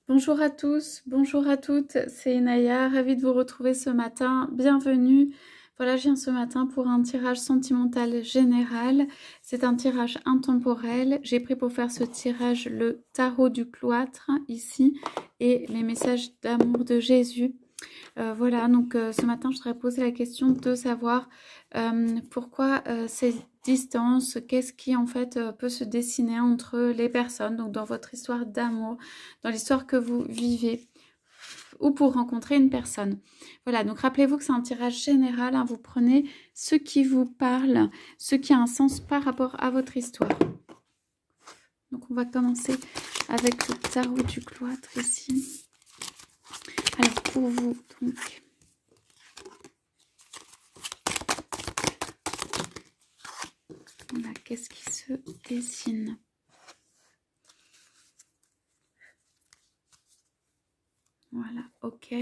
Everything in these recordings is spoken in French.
Bonjour à tous, bonjour à toutes, c'est Naya, ravie de vous retrouver ce matin, bienvenue. Voilà, je viens ce matin pour un tirage sentimental général, c'est un tirage intemporel. J'ai pris pour faire ce tirage le tarot du cloître ici et les messages d'amour de Jésus. Voilà, donc ce matin, je voudrais poser la question de savoir pourquoi ces distances, qu'est-ce qui en fait peut se dessiner entre les personnes, donc dans votre histoire d'amour, dans l'histoire que vous vivez, ou pour rencontrer une personne. Voilà, donc rappelez-vous que c'est un tirage général, hein, vous prenez ce qui vous parle, ce qui a un sens par rapport à votre histoire. Donc on va commencer avec le tarot du cloître ici. Alors pour vous, donc... Voilà, qu'est-ce qui se dessine? Voilà, ok.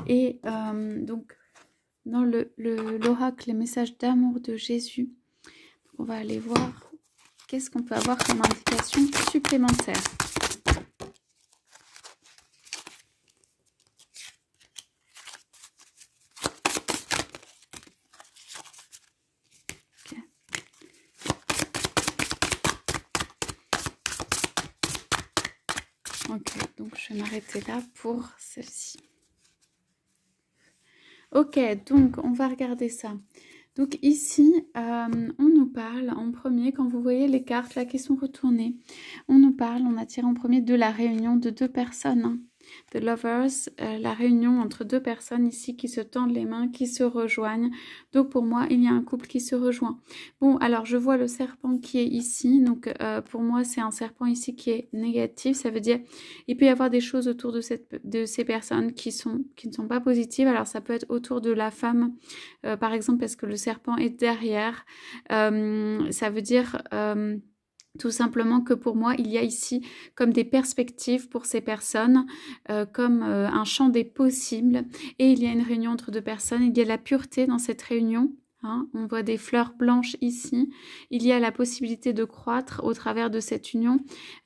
Et donc, dans l'oracle, les messages d'amour de Jésus, on va aller voir qu'est-ce qu'on peut avoir comme indication supplémentaire. Ok, donc je vais m'arrêter là pour celle-ci. Ok, donc on va regarder ça. Donc ici, on nous parle en premier, quand vous voyez les cartes là qui sont retournées, on a tiré en premier de la réunion de deux personnes, hein, de lovers, la réunion entre deux personnes ici qui se tendent les mains, qui se rejoignent. Donc pour moi, il y a un couple qui se rejoint. Bon, alors je vois le serpent qui est ici, donc pour moi c'est un serpent ici qui est négatif, ça veut dire il peut y avoir des choses autour de ces personnes qui ne sont pas positives. Alors ça peut être autour de la femme, par exemple parce que le serpent est derrière, ça veut dire... tout simplement que pour moi, il y a ici comme des perspectives pour ces personnes, comme un champ des possibles. Et il y a une réunion entre deux personnes, il y a la pureté dans cette réunion. Hein, on voit des fleurs blanches ici. Il y a la possibilité de croître au travers de cette union.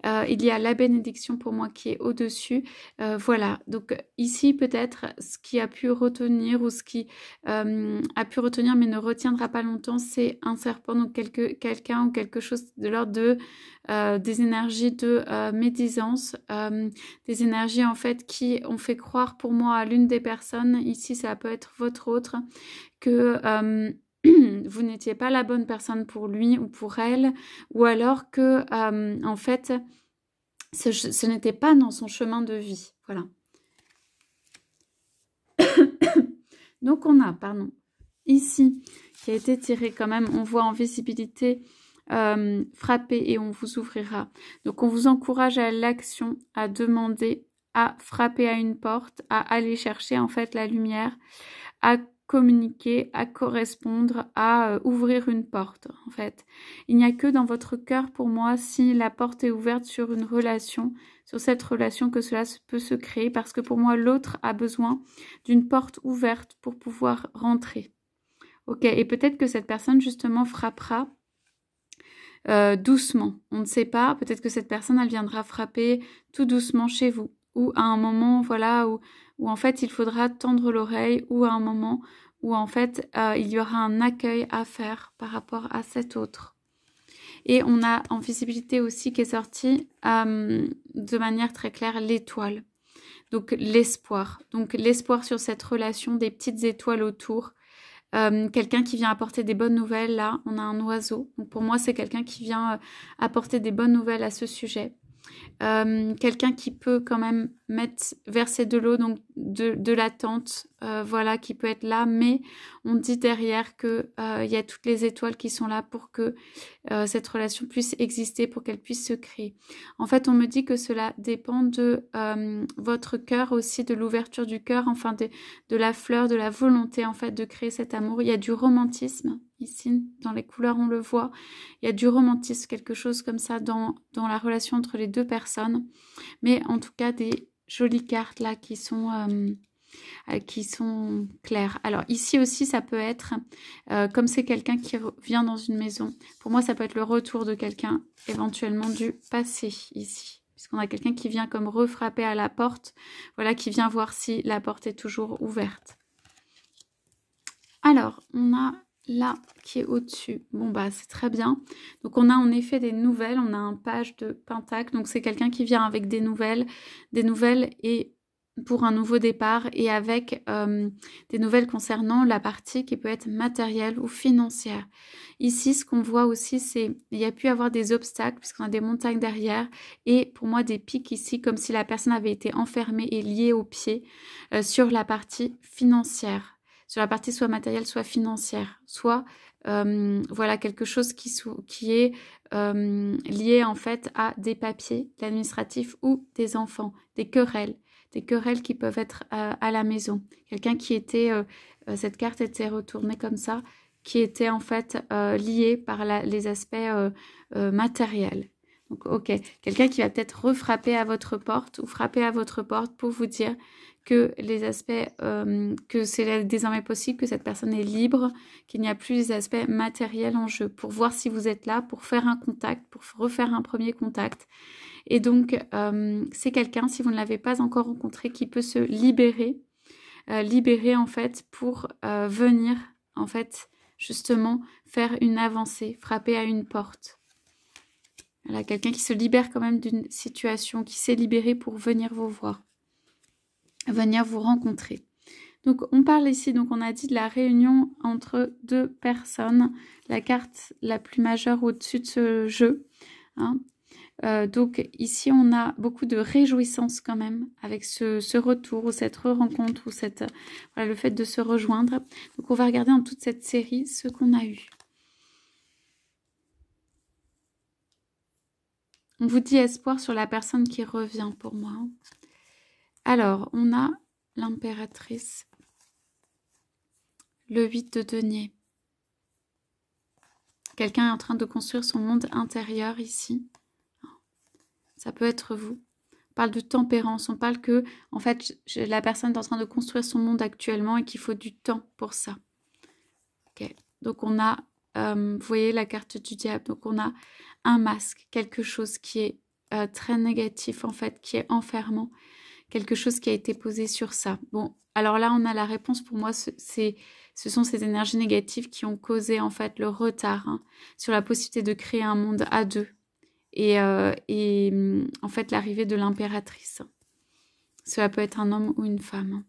Il y a la bénédiction pour moi qui est au-dessus. Voilà, donc ici peut-être ce qui a pu retenir ou ce qui a pu retenir mais ne retiendra pas longtemps, c'est un serpent, donc quelqu'un ou quelque chose de l'ordre de des énergies de médisance, des énergies en fait qui ont fait croire pour moi à l'une des personnes, ici ça peut être votre autre, que vous n'étiez pas la bonne personne pour lui ou pour elle, ou alors que en fait ce n'était pas dans son chemin de vie. Voilà. Donc on a, pardon, ici qui a été tiré quand même, on voit en visibilité frapper et on vous ouvrira. Donc on vous encourage à l'action, à demander, à frapper à une porte, à aller chercher en fait la lumière, à communiquer, à correspondre, à ouvrir une porte en fait. Il n'y a que dans votre cœur pour moi, si la porte est ouverte sur une relation, sur cette relation, que cela peut se créer, parce que pour moi l'autre a besoin d'une porte ouverte pour pouvoir rentrer. Ok, et peut-être que cette personne justement frappera doucement, on ne sait pas, peut-être que cette personne elle viendra frapper tout doucement chez vous, ou à un moment voilà où en fait il faudra tendre l'oreille, ou à un moment où en fait il y aura un accueil à faire par rapport à cet autre. Et on a en visibilité aussi qui est sorti de manière très claire l'étoile, donc l'espoir, sur cette relation, des petites étoiles autour. Quelqu'un qui vient apporter des bonnes nouvelles, là on a un oiseau, donc pour moi c'est quelqu'un qui vient apporter des bonnes nouvelles à ce sujet. Quelqu'un qui peut quand même verser de l'eau, donc de l'attente, voilà, qui peut être là, mais on dit derrière que il y a toutes les étoiles qui sont là pour que cette relation puisse exister, pour qu'elle puisse se créer. En fait, on me dit que cela dépend de votre cœur aussi, de l'ouverture du cœur, enfin de la fleur, de la volonté en fait de créer cet amour. Il y a du romantisme ici, dans les couleurs on le voit, il y a du romantisme, quelque chose comme ça dans la relation entre les deux personnes, mais en tout cas des jolies cartes là qui sont claires. Alors ici aussi ça peut être, comme c'est quelqu'un qui vient dans une maison, pour moi ça peut être le retour de quelqu'un éventuellement du passé ici, puisqu'on a quelqu'un qui vient comme refrapper à la porte, voilà, qui vient voir si la porte est toujours ouverte. Alors, on a là qui est au-dessus. Bon, bah, c'est très bien. Donc, on a en effet des nouvelles. On a un page de pentacle. Donc, c'est quelqu'un qui vient avec des nouvelles et pour un nouveau départ et avec des nouvelles concernant la partie qui peut être matérielle ou financière. Ici, ce qu'on voit aussi, c'est il y a pu avoir des obstacles puisqu'on a des montagnes derrière et pour moi des pics ici comme si la personne avait été enfermée et liée aux pieds sur la partie financière. Sur la partie soit matérielle, soit financière, soit voilà quelque chose qui est lié en fait à des papiers, l'administratif ou des enfants, des querelles qui peuvent être à la maison. Quelqu'un qui était, cette carte était retournée comme ça, qui était en fait lié par les aspects matériels. Donc ok, quelqu'un qui va peut-être refrapper à votre porte ou frapper à votre porte pour vous dire que les aspects, que c'est désormais possible, que cette personne est libre, qu'il n'y a plus les aspects matériels en jeu, pour voir si vous êtes là, pour faire un contact, pour refaire un premier contact. Et donc, c'est quelqu'un, si vous ne l'avez pas encore rencontré, qui peut se libérer en fait, pour venir, en fait, justement, faire une avancée, frapper à une porte. Voilà, quelqu'un qui se libère quand même d'une situation, qui s'est libéré pour venir vous voir, venir vous rencontrer. Donc, on parle ici, donc on a dit de la réunion entre deux personnes, la carte la plus majeure au-dessus de ce jeu. Hein. Donc, ici, on a beaucoup de réjouissance quand même avec ce retour ou cette rencontre ou voilà, le fait de se rejoindre. Donc, on va regarder dans toute cette série ce qu'on a eu. On vous dit espoir sur la personne qui revient pour moi. Alors, on a l'impératrice, le 8 de denier. Quelqu'un est en train de construire son monde intérieur ici. Ça peut être vous. On parle de tempérance. On parle que, en fait, la personne est en train de construire son monde actuellement et qu'il faut du temps pour ça. Ok. Donc, on a, vous voyez la carte du diable. Donc, on a un masque, quelque chose qui est très négatif, en fait, qui est enfermant. Quelque chose qui a été posé sur ça. Bon, alors là, on a la réponse. Pour moi, ce sont ces énergies négatives qui ont causé, en fait, le retard sur la possibilité de créer un monde à deux. Et en fait, l'arrivée de l'impératrice. Cela peut être un homme ou une femme.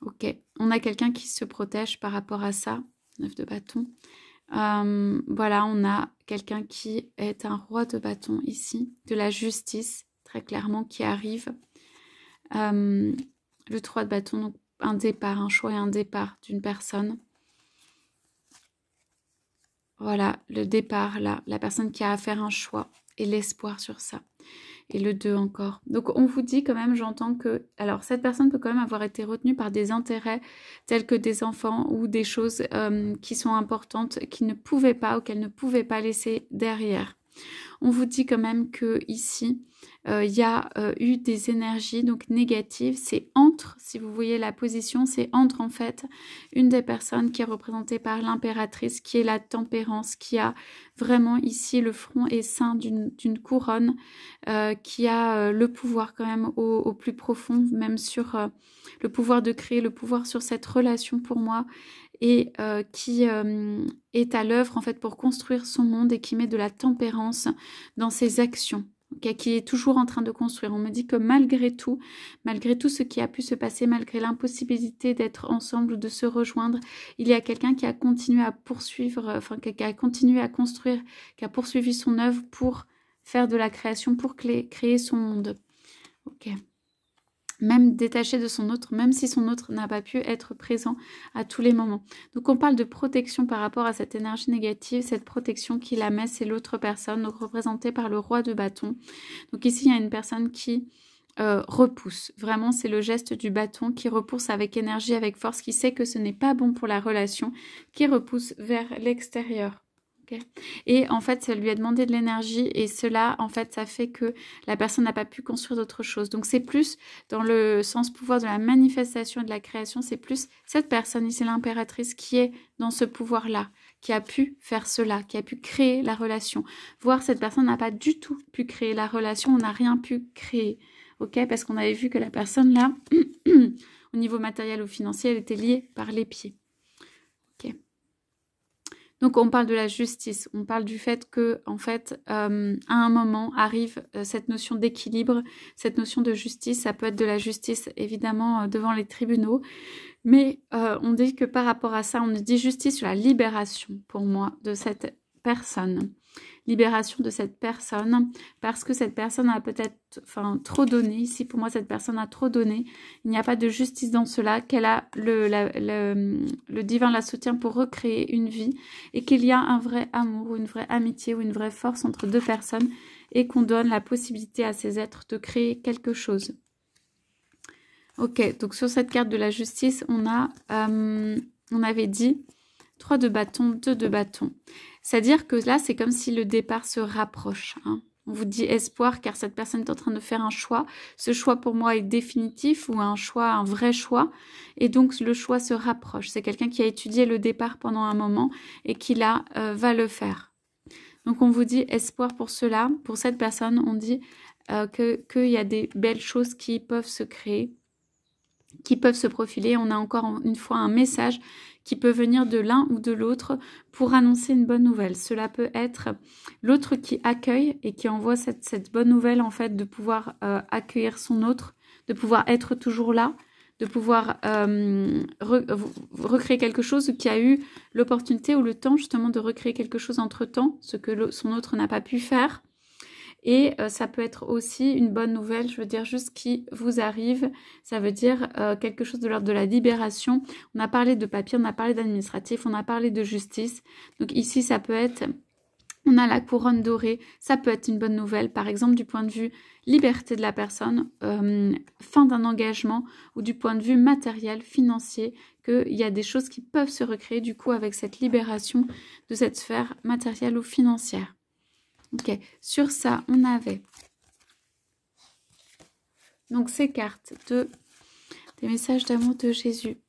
Ok, on a quelqu'un qui se protège par rapport à ça. 9 de bâton. Voilà, on a quelqu'un qui est un roi de bâton ici. De la justice, très clairement, qui arrive. Le 3 de bâton, donc un départ, un choix et un départ d'une personne. Voilà, le départ, là, la personne qui a à faire un choix et l'espoir sur ça. Et le 2 encore. Donc, on vous dit quand même, j'entends que... Alors, cette personne peut quand même avoir été retenue par des intérêts tels que des enfants ou des choses qui sont importantes, qui ne pouvaient pas ou qu'elle ne pouvait pas laisser derrière. On vous dit quand même que ici, il y a eu des énergies donc négatives. C'est entre, si vous voyez la position, c'est entre en fait une des personnes qui est représentée par l'impératrice, qui est la tempérance, qui a vraiment ici le front est ceint d'une couronne, qui a le pouvoir quand même au plus profond, même sur le pouvoir de créer, le pouvoir sur cette relation pour moi, et qui est à l'œuvre en fait pour construire son monde et qui met de la tempérance dans ses actions. Okay, qui est toujours en train de construire. On me dit que malgré tout ce qui a pu se passer, malgré l'impossibilité d'être ensemble ou de se rejoindre, il y a quelqu'un qui a continué à poursuivre, enfin qui a continué à construire, qui a poursuivi son œuvre pour faire de la création, pour créer son monde. Ok. Même détaché de son autre, même si son autre n'a pas pu être présent à tous les moments. Donc on parle de protection par rapport à cette énergie négative, cette protection qui la met, c'est l'autre personne, donc représentée par le roi de bâton. Donc ici, il y a une personne qui repousse. Vraiment, c'est le geste du bâton qui repousse avec énergie, avec force, qui sait que ce n'est pas bon pour la relation, qui repousse vers l'extérieur. Okay. Et en fait, ça lui a demandé de l'énergie et cela, en fait, ça fait que la personne n'a pas pu construire d'autre chose. Donc, c'est plus dans le sens pouvoir de la manifestation et de la création, c'est plus cette personne ici, l'impératrice, qui est dans ce pouvoir-là, qui a pu faire cela, qui a pu créer la relation. Voire cette personne n'a pas du tout pu créer la relation, on n'a rien pu créer. Ok, parce qu'on avait vu que la personne là, au niveau matériel ou financier, elle était liée par les pieds. Ok. Donc on parle de la justice, on parle du fait que, en fait, à un moment arrive cette notion d'équilibre, cette notion de justice. Ça peut être de la justice évidemment devant les tribunaux, mais on dit que par rapport à ça, on dit justice sur la libération pour moi de cette personne. Libération de cette personne, parce que cette personne a peut-être trop donné. Ici, pour moi, cette personne a trop donné. Il n'y a pas de justice dans cela, qu'elle a le divin la soutient pour recréer une vie et qu'il y a un vrai amour ou une vraie amitié ou une vraie force entre deux personnes et qu'on donne la possibilité à ces êtres de créer quelque chose. Ok, donc sur cette carte de la justice, on avait dit 3 de bâton, 2 de bâton. C'est-à-dire que là, c'est comme si le départ se rapproche. Hein. On vous dit espoir car cette personne est en train de faire un choix. Ce choix pour moi est définitif ou un vrai choix. Et donc le choix se rapproche. C'est quelqu'un qui a étudié le départ pendant un moment et qui là va le faire. Donc on vous dit espoir pour cela. Pour cette personne, on dit qu'il y a des belles choses qui peuvent se créer, qui peuvent se profiler. On a encore une fois un message qui peut venir de l'un ou de l'autre pour annoncer une bonne nouvelle. Cela peut être l'autre qui accueille et qui envoie cette bonne nouvelle, en fait, de pouvoir accueillir son autre, de pouvoir être toujours là, de pouvoir recréer quelque chose, qui a eu l'opportunité ou le temps justement de recréer quelque chose entre-temps, ce que son autre n'a pas pu faire. Et ça peut être aussi une bonne nouvelle, je veux dire juste qui vous arrive, ça veut dire quelque chose de l'ordre de la libération. On a parlé de papier, on a parlé d'administratif, on a parlé de justice. Donc ici, ça peut être, on a la couronne dorée, ça peut être une bonne nouvelle, par exemple du point de vue liberté de la personne, fin d'un engagement, ou du point de vue matériel, financier, qu'il y a des choses qui peuvent se recréer du coup avec cette libération de cette sphère matérielle ou financière. Ok, sur ça, on avait donc ces cartes des messages d'amour de Jésus.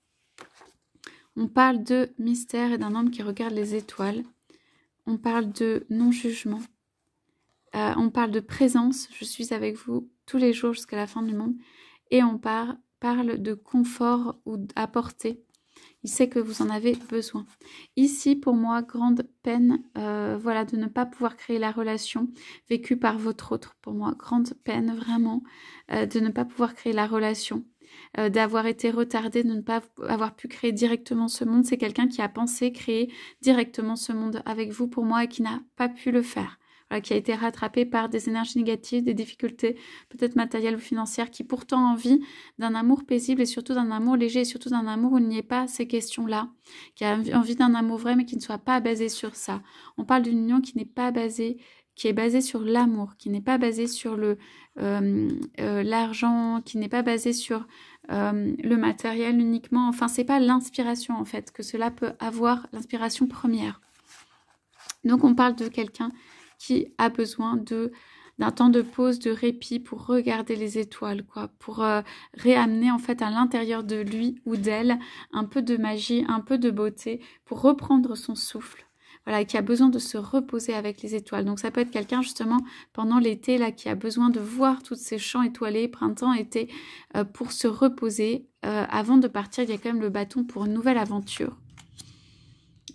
On parle de mystère et d'un homme qui regarde les étoiles. On parle de non-jugement. On parle de présence. Je suis avec vous tous les jours jusqu'à la fin du monde. Et on parle de confort ou d'apporter. Il sait que vous en avez besoin. Ici, pour moi, grande peine, voilà, de ne pas pouvoir créer la relation vécue par votre autre. Pour moi, grande peine, vraiment, de ne pas pouvoir créer la relation, d'avoir été retardé, de ne pas avoir pu créer directement ce monde. C'est quelqu'un qui a pensé créer directement ce monde avec vous, pour moi, et qui n'a pas pu le faire. Voilà, qui a été rattrapé par des énergies négatives, des difficultés peut-être matérielles ou financières, qui pourtant a envie d'un amour paisible et surtout d'un amour léger et surtout d'un amour où il n'y ait pas ces questions-là, qui a envie d'un amour vrai mais qui ne soit pas basé sur ça. On parle d'une union qui n'est pas basée, qui est basée sur l'amour, qui n'est pas basée sur l'argent, qui n'est pas basée sur le matériel uniquement. Enfin, c'est pas l'inspiration en fait que cela peut avoir, l'inspiration première. Donc on parle de quelqu'un qui a besoin d'un temps de pause, de répit pour regarder les étoiles, quoi, pour réamener en fait à l'intérieur de lui ou d'elle un peu de magie, un peu de beauté, pour reprendre son souffle. Voilà, qui a besoin de se reposer avec les étoiles. Donc ça peut être quelqu'un justement pendant l'été là qui a besoin de voir tous ces champs étoilés, printemps, été, pour se reposer. Avant de partir, il y a quand même le bâton pour une nouvelle aventure.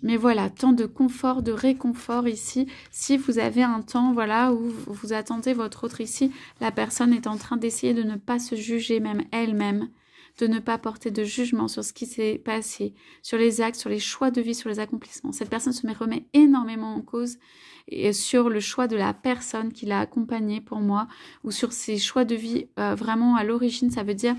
Mais voilà, temps de confort, de réconfort ici. Si vous avez un temps, voilà, où vous attendez votre autre ici, la personne est en train d'essayer de ne pas se juger même elle-même, de ne pas porter de jugement sur ce qui s'est passé, sur les actes, sur les choix de vie, sur les accomplissements. Cette personne se remet énormément en cause et sur le choix de la personne qui l'a accompagnée pour moi, ou sur ses choix de vie vraiment à l'origine, ça veut dire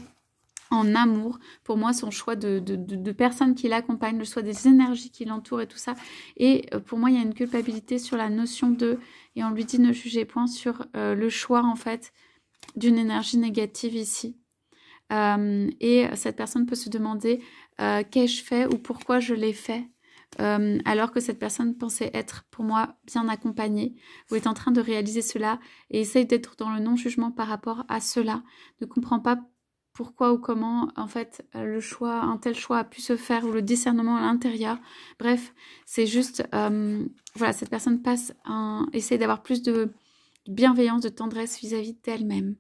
en amour, pour moi, son choix de personnes qui l'accompagnent, le choix des énergies qui l'entourent et tout ça. Et pour moi, il y a une culpabilité sur la notion de, et on lui dit ne jugez point sur le choix, en fait, d'une énergie négative ici. Et cette personne peut se demander qu'ai-je fait ou pourquoi je l'ai fait, alors que cette personne pensait être, pour moi, bien accompagnée, ou est en train de réaliser cela et essaye d'être dans le non-jugement par rapport à cela, ne comprend pas pourquoi ou comment en fait un tel choix a pu se faire, ou le discernement à l'intérieur. Bref, c'est juste, voilà, cette personne essaie d'avoir plus de bienveillance, de tendresse vis-à-vis d'elle-même.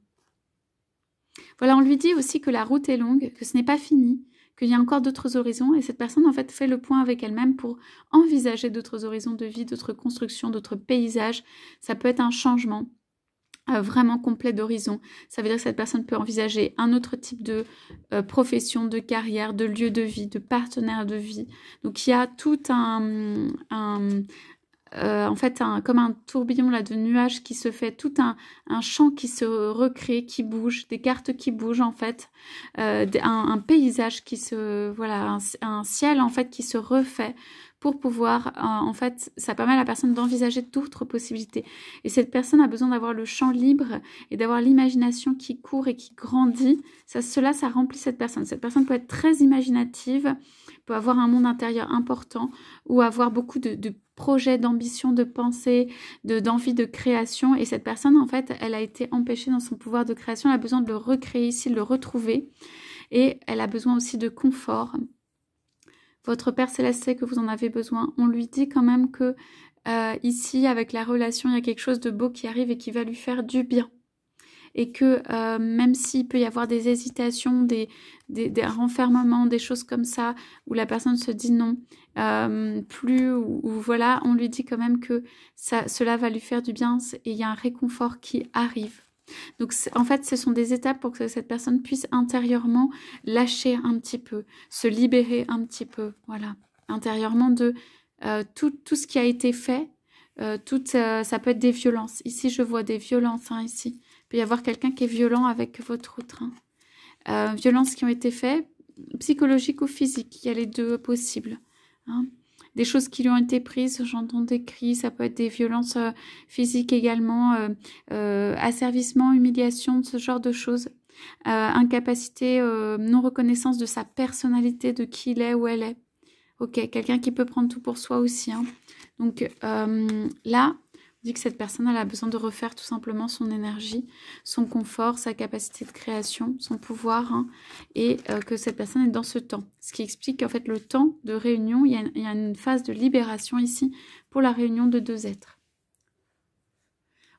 Voilà, on lui dit aussi que la route est longue, que ce n'est pas fini, qu'il y a encore d'autres horizons, et cette personne en fait fait le point avec elle-même pour envisager d'autres horizons de vie, d'autres constructions, d'autres paysages. Ça peut être un changement vraiment complet d'horizon. Ça veut dire que cette personne peut envisager un autre type de profession, de carrière, de lieu de vie, de partenaire de vie. Donc il y a tout en fait, comme un tourbillon là, de nuages qui se fait, tout un champ qui se recrée, qui bouge, des cartes qui bougent en fait, un paysage qui se... Voilà, un ciel en fait qui se refait pour pouvoir, en fait, ça permet à la personne d'envisager d'autres possibilités. Et cette personne a besoin d'avoir le champ libre et d'avoir l'imagination qui court et qui grandit. Cela, ça remplit cette personne. Cette personne peut être très imaginative, peut avoir un monde intérieur important ou avoir beaucoup de projets, d'ambition, de pensée, d'envie de création. Et cette personne, en fait, elle a été empêchée dans son pouvoir de création. Elle a besoin de le recréer ici, de le retrouver. Et elle a besoin aussi de confort. Votre Père Céleste sait que vous en avez besoin. On lui dit quand même que ici, avec la relation, il y a quelque chose de beau qui arrive et qui va lui faire du bien. Et que même s'il peut y avoir des hésitations, des renfermements, des choses comme ça, où la personne se dit non, plus, ou voilà, on lui dit quand même que cela va lui faire du bien et il y a un réconfort qui arrive. Donc en fait, ce sont des étapes pour que cette personne puisse intérieurement lâcher un petit peu, se libérer un petit peu, voilà, intérieurement de tout ce qui a été fait, ça peut être des violences. Ici, je vois des violences, hein, ici. Il peut y avoir quelqu'un qui est violent avec votre autre. Hein. Violences qui ont été faites, psychologiques ou physiques, il y a les deux possibles. Hein. Des choses qui lui ont été prises, j'entends des cris, ça peut être des violences physiques également, asservissement, humiliation, ce genre de choses. Incapacité, non-reconnaissance de sa personnalité, de qui il est ou elle est. Ok, quelqu'un qui peut prendre tout pour soi aussi. Hein. Donc là, on dit que cette personne elle a besoin de refaire tout simplement son énergie, son confort, sa capacité de création, son pouvoir, hein, et que cette personne est dans ce temps. Ce qui explique qu'en fait le temps de réunion, il y a une phase de libération ici pour la réunion de deux êtres.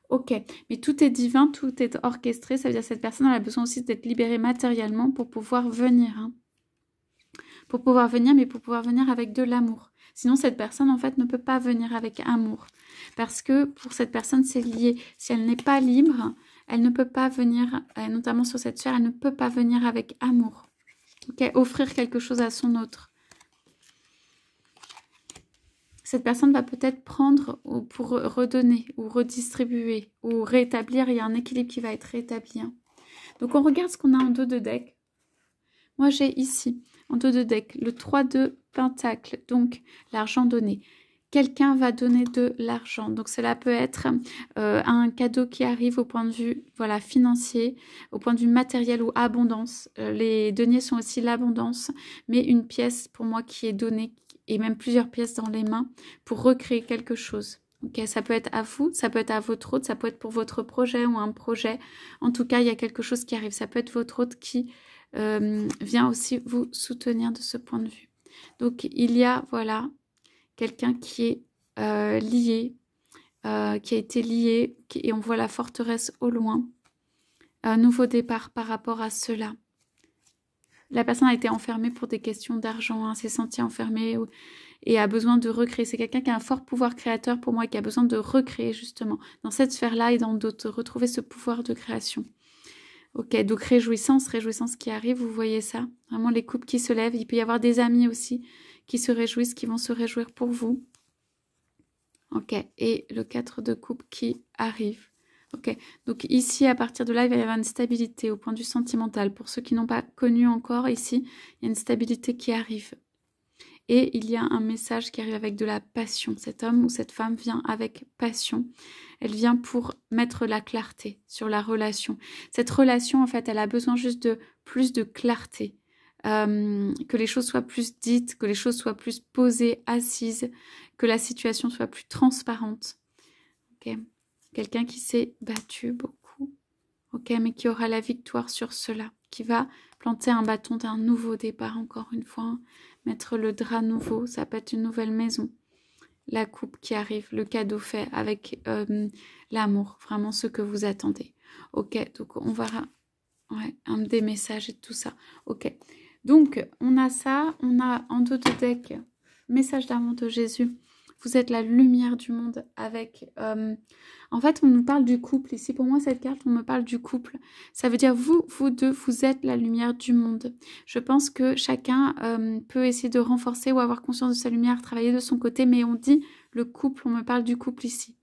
Ok, mais tout est divin, tout est orchestré, ça veut dire que cette personne elle a besoin aussi d'être libérée matériellement pour pouvoir venir. Hein. Pour pouvoir venir, mais pour pouvoir venir avec de l'amour. Sinon, cette personne, en fait, ne peut pas venir avec amour. Parce que pour cette personne, c'est lié. Si elle n'est pas libre, elle ne peut pas venir, notamment sur cette sphère, elle ne peut pas venir avec amour. Okay, offrir quelque chose à son autre. Cette personne va peut-être prendre pour redonner, ou redistribuer, ou rétablir. Il y a un équilibre qui va être rétabli. Hein. Donc, on regarde ce qu'on a en dos de deck. Moi, j'ai ici, en dos de deck, le 3 de Pentacle, donc l'argent donné. Quelqu'un va donner de l'argent. Donc, cela peut être un cadeau qui arrive au point de vue voilà, financier, au point de vue matériel ou abondance. Les deniers sont aussi l'abondance, mais une pièce pour moi qui est donnée, et même plusieurs pièces dans les mains, pour recréer quelque chose. Okay, ça peut être à vous, ça peut être à votre hôte, ça peut être pour votre projet ou un projet. En tout cas, il y a quelque chose qui arrive. Ça peut être votre hôte qui vient aussi vous soutenir de ce point de vue. Donc, il y a, voilà, quelqu'un qui est lié, qui a été lié, et on voit la forteresse au loin. Un nouveau départ par rapport à cela. La personne a été enfermée pour des questions d'argent, hein, s'est sentie enfermée et a besoin de recréer. C'est quelqu'un qui a un fort pouvoir créateur pour moi, qui a besoin de recréer justement dans cette sphère-là et dans d'autres, retrouver ce pouvoir de création. Ok, donc réjouissance qui arrive, vous voyez ça. Vraiment les couples qui se lèvent. Il peut y avoir des amis aussi qui se réjouissent, qui vont se réjouir pour vous. Ok, et le 4 de coupe qui arrive. Ok, donc ici, à partir de là, il va y avoir une stabilité au point de vue sentimental. Pour ceux qui n'ont pas connu encore, ici, il y a une stabilité qui arrive. Et il y a un message qui arrive avec de la passion. Cet homme ou cette femme vient avec passion. Elle vient pour mettre la clarté sur la relation. Cette relation, en fait, elle a besoin juste de plus de clarté. Que les choses soient plus dites, que les choses soient plus posées, assises, que la situation soit plus transparente. Ok. Quelqu'un qui s'est battu beaucoup. Ok, mais qui aura la victoire sur cela. qui va planter un bâton d'un nouveau départ, encore une fois. Hein. Mettre le drap nouveau, ça peut être une nouvelle maison. La coupe qui arrive, le cadeau fait avec l'amour, vraiment ce que vous attendez. Ok, donc on verra des messages et tout ça. Ok, donc on a ça, on a en dos de deck, message d'amour de Jésus. Vous êtes la lumière du monde avec... en fait, on nous parle du couple. Ici, pour moi, cette carte, on me parle du couple. Ça veut dire, vous deux, vous êtes la lumière du monde. Je pense que chacun peut essayer de renforcer ou avoir conscience de sa lumière, travailler de son côté. Mais on dit le couple, on me parle du couple ici.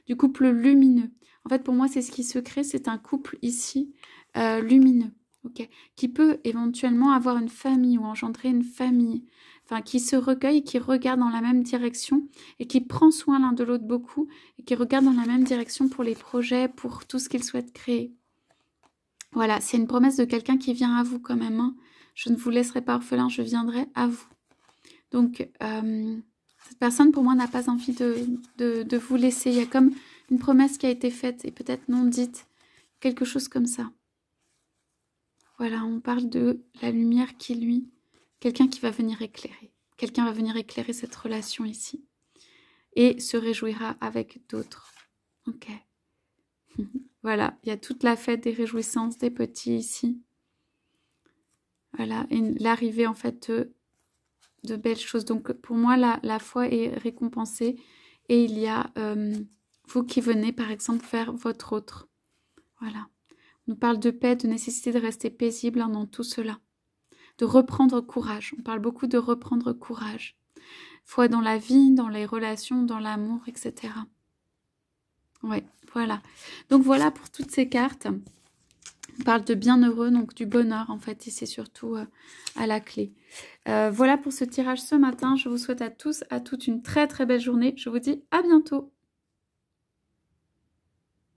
Du couple lumineux. En fait, pour moi, c'est ce qui se crée. C'est un couple ici lumineux. Okay, qui peut éventuellement avoir une famille ou engendrer une famille. Enfin, qui se recueille, qui regarde dans la même direction et qui prend soin l'un de l'autre beaucoup et qui regarde dans la même direction pour les projets, pour tout ce qu'ils souhaitent créer. Voilà, c'est une promesse de quelqu'un qui vient à vous quand même. Hein. Je ne vous laisserai pas orphelin, je viendrai à vous. Donc, cette personne, pour moi, n'a pas envie de vous laisser. Il y a comme une promesse qui a été faite et peut-être non dite, quelque chose comme ça. Voilà, on parle de la lumière qui, lui... Quelqu'un qui va venir éclairer. Quelqu'un va venir éclairer cette relation ici. Et se réjouira avec d'autres. Ok. Voilà, il y a toute la fête des réjouissances des petits ici. Voilà, et l'arrivée en fait de belles choses. Donc pour moi, la foi est récompensée. Et il y a vous qui venez par exemple faire votre autre. Voilà. On nous parle de paix, de nécessité de rester paisible dans tout cela. De reprendre courage. On parle beaucoup de reprendre courage. Foi dans la vie, dans les relations, dans l'amour, etc. Ouais, voilà. Donc voilà pour toutes ces cartes. On parle de bienheureux, donc du bonheur en fait, et c'est surtout à la clé. Voilà pour ce tirage ce matin. Je vous souhaite à tous, à toutes une très très belle journée. Je vous dis à bientôt.